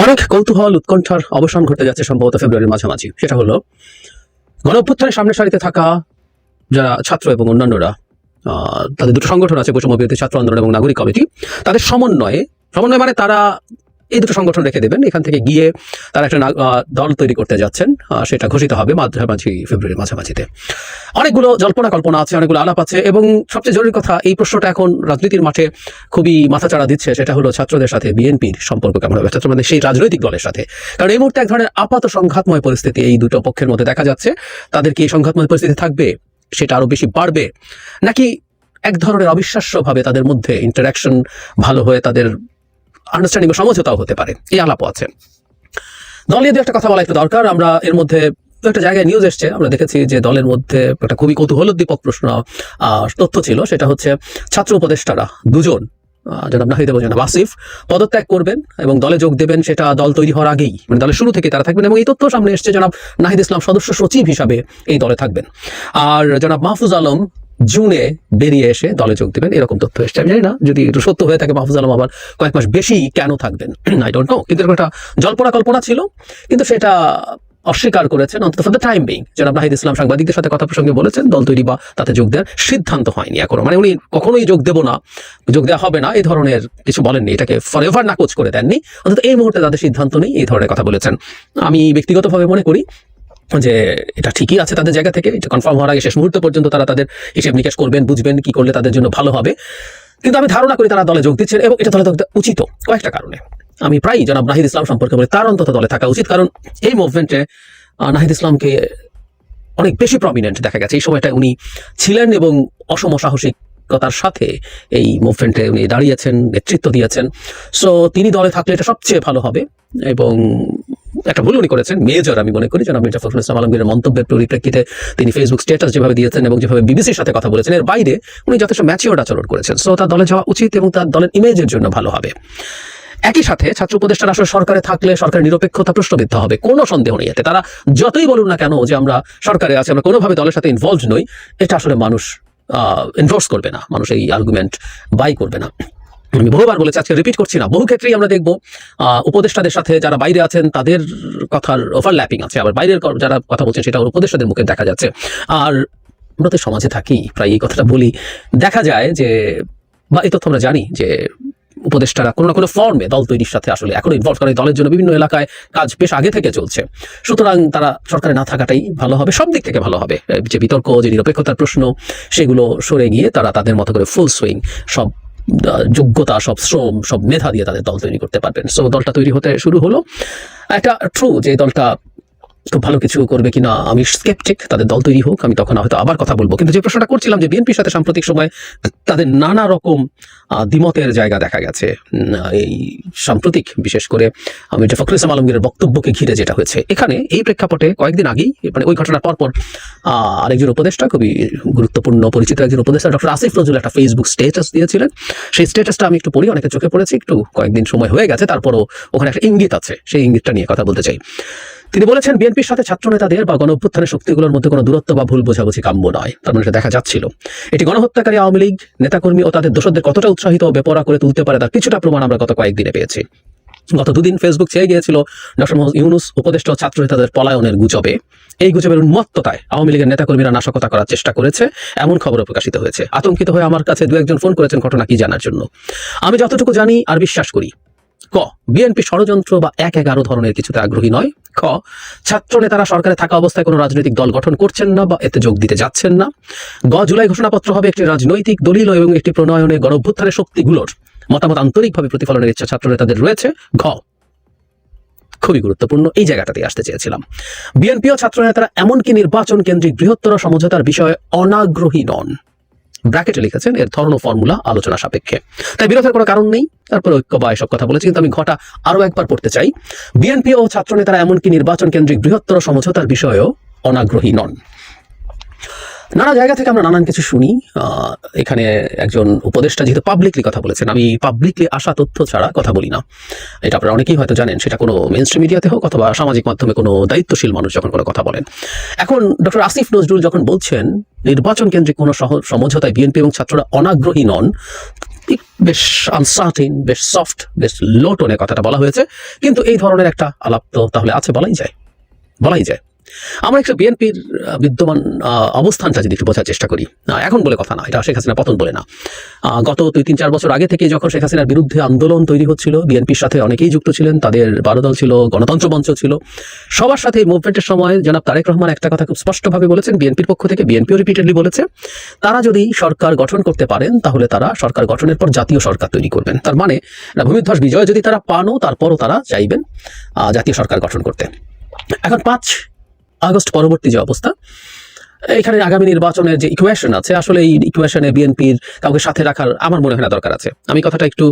অনেক কৌতূহল উৎকণ্ঠার অবসান ঘটতে যাচ্ছে সম্ভবত ফেব্রুয়ারির মাঝামাঝি। সেটা হলো গণঅভ্যুত্থানের সামনের সারিতে থাকা যারা ছাত্র এবং অন্যান্যরা, তাদের দুটো সংগঠন আছে, বৈষম্য বিরোধী ছাত্র আন্দোলন এবং নাগরিক কমিটি। তাদের সমন্বয় মানে তারা এই দুটো সংগঠন রেখে দেবেন, এখান থেকে গিয়ে তারা একটা দল তৈরি করতে যাচ্ছেন। সেটা ঘোষিত হবে ফেব্রুয়ারির মাঝামাঝিতে। অনেকগুলো জল্পনা কল্পনা আছে, অনেকগুলো আলাপ আছে, এবং সবচেয়ে জরুরি কথা, এই প্রশ্নটা এখন রাজনীতির মাঠে খুবই মাথাচাড়া দিচ্ছে। সেটা হলো ছাত্রদের সাথে বিএনপির সম্পর্ক কেমন হবে, ছাত্র মানে সেই রাজনৈতিক দলের সাথে। কারণ এই মুহূর্তে এক ধরনের আপাত সংঘাতময় পরিস্থিতি এই দুটো পক্ষের মধ্যে দেখা যাচ্ছে। তাদের কি এই সংঘাতময় পরিস্থিতি থাকবে, সেটা আরো বেশি বাড়বে, নাকি এক ধরনের অবিশ্বাস্যভাবে তাদের মধ্যে ইন্টারাকশন ভালো হয়ে তাদের আন্ডারস্ট্যান্ডিং বা সমঝোতাও হতে পারে, এই আলাপও আছে। দল নিয়ে একটা কথা বলা একটু দরকার। আমরা এর মধ্যে একটা জায়গায় নিউজ এসছে, আমরা দেখেছি যে দলের মধ্যে একটা খুবই কৌতূহলোদ্দীপক তথ্য ছিল। সেটা হচ্ছে ছাত্র উপদেষ্টারা দুজন, জনাব নাহিদ এবং জনাব আসিফ, পদত্যাগ করবেন এবং দলে যোগ দেবেন। সেটা দল তৈরি হওয়ার আগেই, মানে দলের শুরু থেকে তারা থাকবেন। এবং এই তথ্য সামনে এসছে, জনাব নাহিদ ইসলাম সদস্য সচিব হিসাবে এই দলে থাকবেন, আর জনাব মাহফুজ আলম জুনে বেরিয়ে এসে দলে যোগ দেবেন, এরকম তথ্য এসছে। আমি জানি না যদি একটু সত্য হয়ে থাকে, মাহফুজ আলম আবার কয়েক মাস বেশি কেন থাকবেন, আই ডোন্ট নো। কিন্তু এরকম একটা জল্পনা কল্পনা ছিল, কিন্তু সেটা অস্বীকার করেছেন অন্তত ফর দ্য টাইম বিং। জনাব নাহিদ ইসলাম সাংবাদিকদের সাথে কথা প্রসঙ্গে বলেছেন, দল তৈরি বা তাতে যোগ দেওয়ার সিদ্ধান্ত হয়নি এখনো। মানে উনি কখনোই যোগ দেওয়া হবে না এই ধরনের কিছু বলেননি, এটাকে ফরএভার নাকচ করে দেননি। অন্তত এই মুহূর্তে তাদের সিদ্ধান্ত নেই, এই ধরনের কথা বলেছেন। আমি ব্যক্তিগতভাবে মনে করি যে এটা ঠিকই আছে তাদের জায়গা থেকে। এটা কনফার্ম হওয়ার আগে শেষ মুহূর্ত পর্যন্ত তারা তাদের হিসেব নিকেশ করবেন, বুঝবেন কি করলে তাদের জন্য ভালো হবে। কিন্তু আমি ধারণা করি তারা দলে যোগ দিচ্ছেন, এবং এটা দলে উচিত কয়েকটা কারণে। আমি প্রায় জনাব নাহিদ ইসলাম সম্পর্কে বলি, তার অন্তত দলে থাকা উচিত। কারণ এই মুভমেন্টে নাহিদ ইসলামকে অনেক বেশি প্রমিনেন্ট দেখা গেছে। এই সময়টা উনি ছিলেন এবং অসম সাহসিকতার সাথে এই মুভমেন্টে উনি দাঁড়িয়েছেন, নেতৃত্ব দিয়েছেন। সো তিনি দলে থাকলে এটা সবচেয়ে ভালো হবে। এবং একটা ভুল উনি করেছেন মেজর, আমি মনে করি, জনাব মির্জা ফখরুল ইসলাম আলমগীরের মন্তব্যের পরিপ্রেক্ষিতে তিনি ফেসবুক স্ট্যাটাস যেভাবে দিয়েছেন এবং যেভাবে বিবিসির সাথে কথা বলেছেন, এর বাইরে উনি যথেষ্ট ম্যাচিওর্ড আচরণ করেছেন। সো তার দলে যাওয়া উচিত এবং তার দলের ইমেজের জন্য ভালো হবে। একই সাথে ছাত্র উপদেষ্টারা আসলে সরকারে থাকলে সরকারের নিরপেক্ষতা প্রশ্নবিদ্ধ হবে, কোনো সন্দেহ নেই এতে। তারা যতই বলুন না কেন যে আমরা সরকারে আছি, আমরা কোনোভাবে দলের সাথে ইনভলভ নই, এটা আসলে মানুষ এনফোর্স করবে না, মানুষ এই আর্গুমেন্ট বাই করবে না। আমি বহুবার বলেছি, আজকে রিপিট করছি না, বহু ক্ষেত্রেই আমরা দেখবো উপদেষ্টাদের সাথে যারা বাইরে আছেন তাদের কথার ওভারল্যাপিং আছে, আবার বাইরের যারা কথা বলছেন সেটা উপদেষ্টাদের মুখে দেখা যাচ্ছে। আর আমরা তো সমাজে থাকি, প্রায় এই কথাটা বলি, দেখা যায় যে, বা এই তথ্য আমরা জানি যে উপদেষ্টারা কোনো না কোনো ফর্মে দল তৈরির সাথে আসলে এখন ইনভলভ করে, দলের জন্য বিভিন্ন এলাকায় কাজ বেশ আগে থেকে চলছে। সুতরাং তারা সরকারে না থাকাটাই ভালো হবে, সব দিক থেকে ভালো হবে। যে বিতর্ক, যে নিরপেক্ষতার প্রশ্ন, সেগুলো সরে গিয়ে তারা তাদের মতো করে ফুল সুইং সব যোগ্যতা, সব শ্রম, সব মেধা দিয়ে তাদের দল তৈরি করতে পারবেন। সো দলটা তৈরি হতে শুরু হলো। একটা ট্রু যে দলটা খুব ভালো কিছু করবে কিনা আমি স্কেপটিক, তাদের দল তৈরি হোক, আমি তখন হয়তো আবার কথা বলবো। কিন্তু যে প্রশ্নটা করছিলাম যে বিএনপির সাথে সাম্প্রতিক সময় তাদের নানা রকম দ্বিমতের জায়গা দেখা গেছে, এই সাম্প্রতিক বিশেষ করে মির্জা ফখরুল ইসলাম আলমগীরের বক্তব্যকে ঘিরে যেটা হয়েছে, এখানে এই প্রেক্ষাপটে কয়েকদিন আগেই, মানে ওই ঘটনার পরপর আরেকজন উপদেষ্টা, খুবই গুরুত্বপূর্ণ পরিচিত একজন উপদেষ্টা, ডক্টর আসিফ নজরুল একটা ফেসবুক স্ট্যাটাস দিয়েছিলেন। সেই স্ট্যাটাসটা আমি একটু পড়ি, অনেকে চোখে পড়েছি, একটু কয়েকদিন সময় হয়ে গেছে, তারপরও ওখানে একটা ইঙ্গিত আছে, সেই ইঙ্গিতটা নিয়ে কথা বলতে চাই। তিনি বলেছেন, বিএনপির সাথে ছাত্র নেতাদের বা গণঅভ্যুত্থানের শক্তিগুলোর মধ্যে কোনো দূরত্ব বা ভুল বোঝাবুঝি কাম্য নয়। তার মানে দেখা যাচ্ছিল এটি গণহত্যাকারী আওয়ামী লীগ নেতাকর্মী ও তাদের দোষরদের কতটা উৎসাহিত ও বেপরোয়া করে তুলতে পারে তার কিছুটা প্রমাণ আমরা গত কয়েকদিনে পেয়েছি। গত দুদিন ফেসবুক ছেয়ে গিয়েছিল ডক্টর মোহাম্মদ ইউনূস উপদেষ্টা ও ছাত্র নেতাদের পলায়নের গুজবে। এই গুজবের উন্মত্ততায় আওয়ামী লীগের নেতাকর্মীরা নাশকতা করার চেষ্টা করেছে, এমন খবরও প্রকাশিত হয়েছে। আতঙ্কিত হয়ে আমার কাছে দু একজন ফোন করেছেন ঘটনা কি জানার জন্য। আমি যতটুকু জানি আর বিশ্বাস করি, ক, বিএনপি ষড়যন্ত্র বা ১-১১ ধরনের কিছুতে আগ্রহী নয়। খ, ছাত্র নেতারা সরকারে থাকা অবস্থায় কোনো রাজনৈতিক দল গঠন করছেন না বা এতে যোগ দিতে যাচ্ছেন না। গ, জুলাই ঘোষণাপত্র হবে একটি রাজনৈতিক দলিল এবং একটি প্রণয়নে গণঅভ্যুত্থানের শক্তিগুলোর মতামত আন্তরিকভাবে প্রতিফলনের ইচ্ছা ছাত্র নেতাদের রয়েছে। ঘ, খুবই গুরুত্বপূর্ণ, এই জায়গাটাতে আসতে চেয়েছিলাম, বিএনপি ও ছাত্র নেতারা এমনকি নির্বাচন কেন্দ্রিক বৃহত্তর সমঝোতার বিষয়ে অনাগ্রহী নন। ব্র্যাকেটে লিখেছেন, এর ধরন ও ফর্মুলা আলোচনা সাপেক্ষে, তাই বিরোধের কোনো কারণ নেই। তারপরে ঐক্য বা এসব কথা বলেছি, কিন্তু আমি ঘটা আরো একবার পড়তে চাই, বিএনপি ও ছাত্র নেতারা এমনকি নির্বাচন কেন্দ্রিক বৃহত্তর সমঝোতার বিষয়েও অনাগ্রহী নন। নানা জায়গা থেকে আমরা নানান কিছু শুনি। এখানে একজন উপদেষ্টা যেহেতু পাবলিকলি কথা বলেছেন, আমি পাবলিকলি আসা তথ্য ছাড়া কথা বলি না, এটা আপনারা অনেকেই হয়তো জানেন। সেটা কোনো মেইনস্ট্রিম মিডিয়াতে হোক অথবা সামাজিক মাধ্যমে কোনো দায়িত্বশীল মানুষ যখন কোনো কথা বলেন। এখন ডক্টর আসিফ নজরুল যখন বলছেন নির্বাচন কেন্দ্রিক কোনো সমঝোতায় বিএনপি এবং ছাত্ররা অনাগ্রহী নন, বেশ আনসার্টিন, বেশ সফট, বেশ লো টোনে কথাটা বলা হয়েছে, কিন্তু এই ধরনের একটা আলাপ তো তাহলে আছে, বলাই যায়। আমরা একটু বিএনপির বিদ্যমান অবস্থানটা যদি একটু বোঝার চেষ্টা করি, এখন বলে কথা না, এটা শেখ হাসিনা পতন বলে না। গত 2-3-4 বছর আগে থেকে যখন শেখ হাসিনার বিরুদ্ধে আন্দোলন তৈরি হচ্ছিল, বিএনপির সাথে অনেকেই যুক্ত ছিলেন, তাদের 12 দল ছিল, গণতন্ত্র মঞ্চ ছিল, সবার সাথে এই মুভমেন্টের সময় জনাব তারেক রহমান একটা কথা খুব স্পষ্টভাবে বলেছেন, বিএনপির পক্ষ থেকে, বিএনপিও রিপিটেডলি বলেছে, তারা যদি সরকার গঠন করতে পারেন তাহলে তারা সরকার গঠনের পর জাতীয় সরকার তৈরি করবেন। তার মানে ভূমিধ্বস বিজয় যদি তারা পানও, তারপরও তারা চাইবেন জাতীয় সরকার গঠন করতে। এখন 5 আগস্ট পরবর্তী যে অবস্থা, এখানে আগামী নির্বাচনের যে ইকুয়েশন আছে, আসলে এই ইকুয়েশনে বিএনপির কাউকে সাথে রাখার আমার মনে হয় না দরকার আছে। আমি কথাটা একটু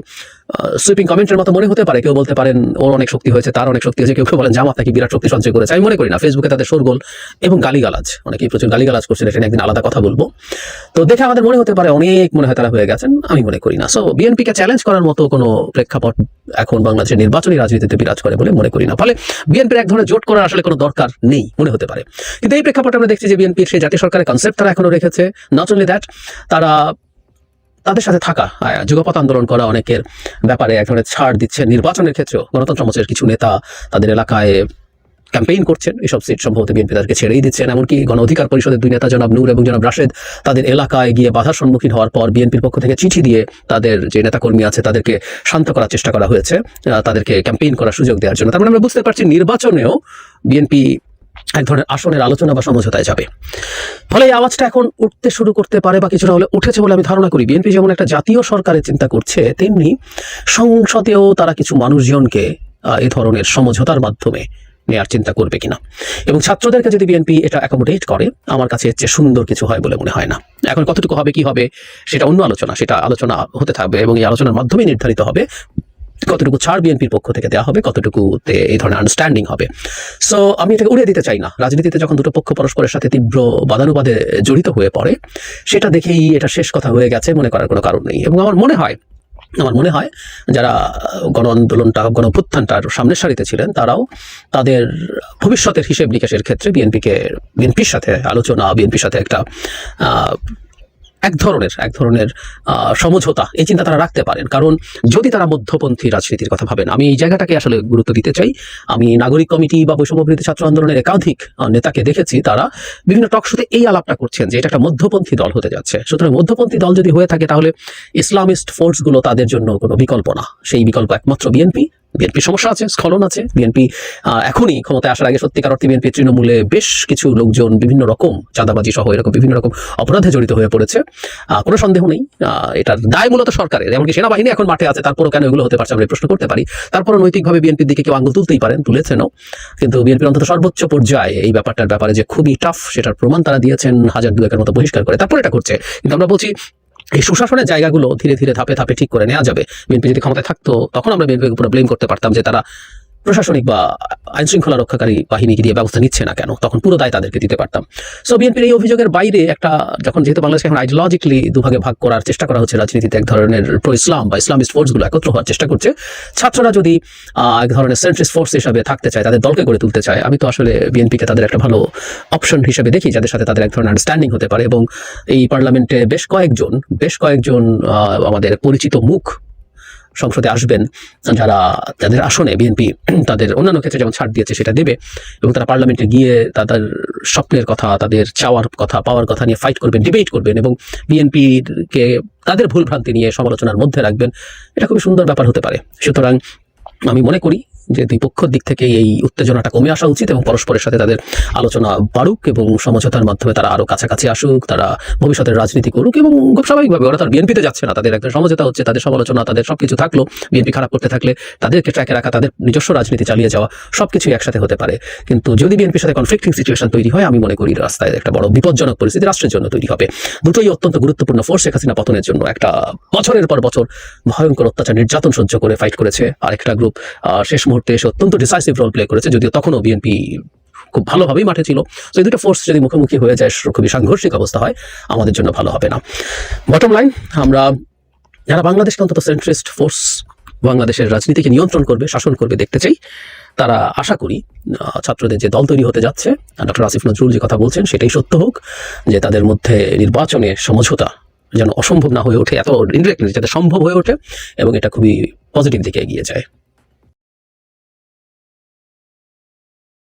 সুইপিং কমেন্টের মতো মনে হতে পারে, কেউ বলতে পারেন ওর অনেক শক্তি হয়েছে, তার অনেক শক্তি হয়েছে, কেউ বলেন জামাত নাকি বিরাট শক্তি সঞ্চয় করেছে। আমি মনে করি না। ফেসবুকে তাদের শোরগোল এবং গালিগালাজ, অনেকেই প্রচুর গালিগালাজ করছেন, এটা একদিন আলাদা কথা বলবো। তো দেখে আমাদের মনে হতে পারে অনেক মনে হয় তারা হয়ে গেছেন, আমি মনে করি না। সো বিএনপিকে চ্যালেঞ্জ করার মতো কোনো প্রেক্ষাপট এখন বাংলাদেশের নির্বাচনী রাজনীতিতে বিরাজ করে বলে মনে করি না। ফলে বিএনপির এক ধরনের জোট করার আসলে কোনো দরকার নেই মনে হতে পারে। কিন্তু এই প্রেক্ষাপটে আমরা দেখছি যে বিএনপির সেই জাতীয় সরকারের কনসেপ্ট তারা এখনো রেখেছে। নট অনলি দ্যাট, তারা তাদের সাথে থাকা যুগপৎ আন্দোলন করা অনেকের ব্যাপারে এক ধরনের ছাড় দিচ্ছে। নির্বাচনের ক্ষেত্রেও গণতন্ত্র মঞ্চের কিছু নেতা তাদের এলাকায় ক্যাম্পেইন করছেন, এসব সিট সম্ভবত বিএনপি তাদেরকে ছেড়েই দিচ্ছেন। এমনকি গণ অধিকার পরিষদের 2 নেতা জনাব নূর এবং জনাব রাশেদ তাদের এলাকায় গিয়ে বাধার সম্মুখীন হওয়ার পর বিএনপির পক্ষ থেকে চিঠি দিয়ে তাদের যে নেতাকর্মী আছে তাদেরকে শান্ত করার চেষ্টা করা হয়েছে, তাদেরকে ক্যাম্পেইন করার সুযোগ দেওয়ার জন্য। তার মানে আমরা বুঝতে পারছি নির্বাচনেও বিএনপি এক ধরনের আসনের আলোচনা বা সমঝোতায় যাবে। ফলে এই আওয়াজটা এখন উঠতে শুরু করতে পারে বা কিছুটা হলে উঠেছে বলে আমি ধারণা করি। বিএনপি যেমন একটা জাতীয় সরকারের চিন্তা করছে, তেমনি সংসদেও তারা কিছু মানুষজনকে এই ধরনের সমঝোতার মাধ্যমে নেওয়ার চিন্তা করবে কিনা। এবং ছাত্রদেরকে যদি বিএনপি এটা অ্যাকোমোডেট করে, আমার কাছে এর চেয়ে সুন্দর কিছু হয় বলে মনে হয় না। এখন কতটুকু হবে, কি হবে, সেটা অন্য আলোচনা, সেটা আলোচনা হতে থাকবে এবং এই আলোচনার মাধ্যমে নির্ধারিত হবে কতটুকু ছাড় বিএনপির পক্ষ থেকে দেওয়া হবে, কতটুকুতে এই ধরনের আন্ডারস্ট্যান্ডিং হবে। সো আমি এটাকে উড়িয়ে দিতে চাই না। রাজনীতিতে যখন দুটো পক্ষ পরস্পরের সাথে তীব্র বাদানুবাদে জড়িত হয়ে পড়ে, সেটা দেখেই এটা শেষ কথা হয়ে গেছে মনে করার কোনো কারণ নেই। এবং আমার মনে হয় যারা গণ আন্দোলনটা, গণ অভ্যুত্থানটার সামনের সারিতে ছিলেন, তারাও তাদের ভবিষ্যতের হিসেব নিকেশের ক্ষেত্রে বিএনপির সাথে আলোচনা, বিএনপির সাথে একটা এক ধরনের সমঝোতা, এই চিন্তা তারা রাখতে পারেন। কারণ যদি তারা মধ্যপন্থী রাজনীতির কথা ভাবেন, আমি এই জায়গাটাকে আসলে গুরুত্ব দিতে চাই। আমি নাগরিক কমিটি বা বৈষম্যবিরোধী ছাত্র আন্দোলনের একাধিক নেতাকে দেখেছি, তারা বিভিন্ন টকশোতে এই আলাপটা করছেন যে এটা একটা মধ্যপন্থী দল হতে যাচ্ছে। সুতরাং মধ্যপন্থী দল যদি হয়ে থাকে, তাহলে ইসলামিস্ট ফোর্সগুলো তাদের জন্য কোনো বিকল্প না। সেই বিকল্প একমাত্র বিএনপির সমস্যা আছে, স্খলন আছে। বিএনপি এখনই ক্ষমতায় আসার আগে সত্যিকার অর্থে বিএনপি তৃণমূলে বেশ কিছু লোকজন বিভিন্ন রকম চাঁদাবাজি সহ এরকম বিভিন্ন রকম অপরাধে জড়িত হয়ে পড়েছে, কোনো সন্দেহ নেই। এটার দায় মূলত সরকারের, এমনকি সেনাবাহিনী এখন মাঠে আছে, তারপরও কেন এগুলো হতে পারছে আমরা প্রশ্ন করতে পারি। তারপরও নৈতিকভাবে বিএনপির দিকে কেউ আঙুল তুলতেই পারেন, তুলেছেনও। কিন্তু বিএনপির অন্তত সর্বোচ্চ পর্যায়ে এই ব্যাপারটার ব্যাপারে যে খুবই টাফ, সেটার প্রমাণ তারা দিয়েছেন 1000-2 মতো বহিষ্কার করে, তারপর এটা করছে। কিন্তু আমরা বলছি এই সুশাসনের জায়গাগুলো ধীরে ধীরে ধাপে ধাপে ঠিক করে নেওয়া যাবে। বিএনপি যদি ক্ষমতায় থাকতো, তখন আমরা বিএনপির উপরে ব্লেম করতে পারতাম যে তারা প্রশাসনিক বা আইন শৃঙ্খলা রক্ষাকারী বাহিনীকে দিয়ে ব্যবস্থা নিচ্ছে না কেন, তখন পুরো দায় তাদেরকে দিতে পারতাম। সো বিএনপির এই অভিযোগের বাইরে একটা, যখন যেহেতু বাংলাদেশকে এখন আইডিওলজিক্যালি দুভাগে ভাগ করার চেষ্টা করা হচ্ছে, রাজনীতিতে এক ধরনের প্রো ইসলাম বা ইসলামিস্ট ফোর্সগুলো একত্র হওয়ার চেষ্টা করছে, ছাত্ররা যদি এক ধরনের সেন্ট্রিস্ট ফোর্স হিসাবে থাকতে চায়, তাদের দলকে গড়ে তুলতে চায়, আমি তো আসলে বিএনপিকে তাদের একটা ভালো অপশন হিসেবে দেখি, যাদের সাথে তাদের এক ধরনের আন্ডারস্ট্যান্ডিং হতে পারে। এবং এই পার্লামেন্টে বেশ কয়েকজন আমাদের পরিচিত মুখ সংসদে আসবেন, যারা তাদের আসনে বিএনপি তাদের অন্যান্য ক্ষেত্রে যেমন ছাড় দিয়েছে সেটা দেবে, এবং তারা পার্লামেন্টে গিয়ে তাদের স্বপ্নের কথা, তাদের চাওয়ার কথা, পাওয়ার কথা নিয়ে ফাইট করবেন, ডিবেট করবেন এবং বিএনপিকে তাদের ভুলভ্রান্তি নিয়ে সমালোচনার মধ্যে রাখবেন। এটা খুবই সুন্দর ব্যাপার হতে পারে। সুতরাং আমি মনে করি যে দুই পক্ষের দিক থেকে এই উত্তেজনাটা কমে আসা উচিত এবং পরস্পরের সাথে তাদের আলোচনা বাড়ুক এবং সমঝোতার মাধ্যমে তারা আরো কাছাকাছি আসুক, তারা ভবিষ্যতের রাজনীতি করুক। এবং খুব স্বাভাবিকভাবে ওরা তার বিএনপিতে যাচ্ছে না, তাদের একটা সমঝোতা হচ্ছে, তাদের সমালোচনা, তাদের সবকিছু থাকলো, বিএনপি খারাপ করতে থাকলে তাদেরকে ট্র্যাকে রাখা, তাদের নিজস্ব রাজনীতি চালিয়ে যাওয়া, সবকিছু একসাথে হতে পারে। কিন্তু যদি বিএনপির সাথে কনফ্লিক্টিং সিচুয়েশন তৈরি হয়, আমি মনে করি রাস্তায় একটা বড় বিপজ্জনক পরিস্থিতি রাষ্ট্রের জন্য তৈরি হবে। দুটোই অত্যন্ত গুরুত্বপূর্ণ ফোর্স। শেখ হাসিনা পতনের জন্য একটা বছরের পর বছর ভয়ঙ্কর অত্যাচার, নির্যাতন সহ্য করে ফাইট করেছে, আরেকটা গ্রুপ শেষ মুহূর্তে এসে অত্যন্ত ডিসাইসিভ রোল প্লে করেছে, যদিও তখনও বিএনপি খুব ভালোভাবেই মাঠে ছিল। তো এই দুটো ফোর্স যদি মুখোমুখি হয়ে যায়, খুবই সাংঘর্ষিক অবস্থা হয়, আমাদের জন্য ভালো হবে না। বটম লাইন, আমরা যারা বাংলাদেশকে অন্তত সেন্ট্রিস্ট ফোর্স বাংলাদেশের রাজনীতিকে নিয়ন্ত্রণ করবে, শাসন করবে দেখতে চাই, তারা আশা করি ছাত্রদের যে দল তৈরি হতে যাচ্ছে, ডক্টর আসিফ নজরুল যে কথা বলছেন সেটাই সত্য হোক, যে তাদের মধ্যে নির্বাচনে সমঝোতা যেন অসম্ভব না হয়ে ওঠে, এত ইনডিরেক্টলি যাতে সম্ভব হয়ে ওঠে এবং এটা খুবই পজিটিভ দিকে এগিয়ে যায়।